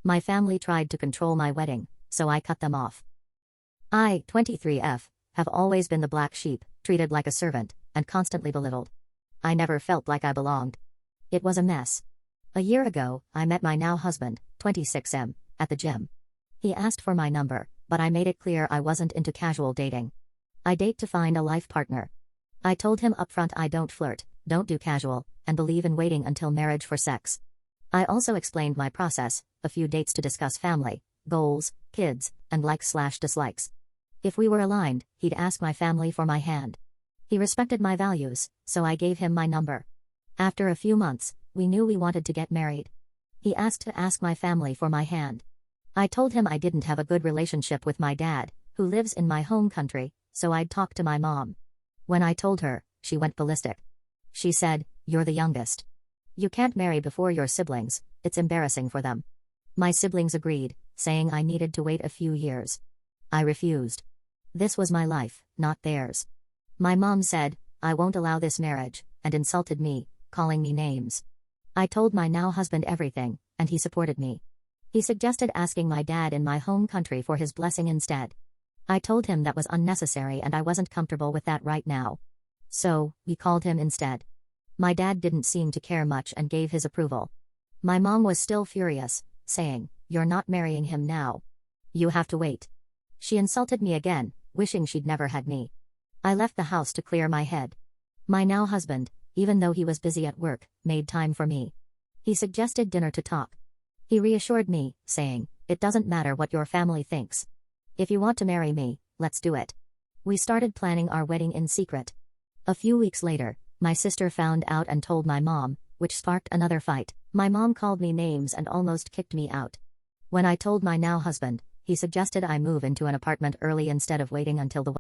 My family tried to control my wedding, so I cut them off. I, 23F, have always been the black sheep, treated like a servant, and constantly belittled. I never felt like I belonged. It was a mess. A year ago, I met my now husband, 26M, at the gym. He asked for my number, but I made it clear I wasn't into casual dating. I date to find a life partner. I told him upfront I don't flirt, don't do casual, and believe in waiting until marriage for sex. I also explained my process, a few dates to discuss family, goals, kids, and likes/dislikes. If we were aligned, he'd ask my family for my hand. He respected my values, so I gave him my number. After a few months, we knew we wanted to get married. He asked to ask my family for my hand. I told him I didn't have a good relationship with my dad, who lives in my home country, so I'd talk to my mom. When I told her, she went ballistic. She said, "You're the youngest. You can't marry before your siblings, it's embarrassing for them." My siblings agreed, saying I needed to wait a few years. I refused. This was my life, not theirs. My mom said, "I won't allow this marriage," and insulted me, calling me names. I told my now husband everything, and he supported me. He suggested asking my dad in my home country for his blessing instead. I told him that was unnecessary and I wasn't comfortable with that right now. So, we called him instead. My dad didn't seem to care much and gave his approval. My mom was still furious, saying, "You're not marrying him now. You have to wait." She insulted me again, wishing she'd never had me. I left the house to clear my head. My now husband, even though he was busy at work, made time for me. He suggested dinner to talk. He reassured me, saying, "It doesn't matter what your family thinks. If you want to marry me, let's do it." We started planning our wedding in secret. A few weeks later, my sister found out and told my mom, which sparked another fight. My mom called me names and almost kicked me out. When I told my now husband, he suggested I move into an apartment early instead of waiting until the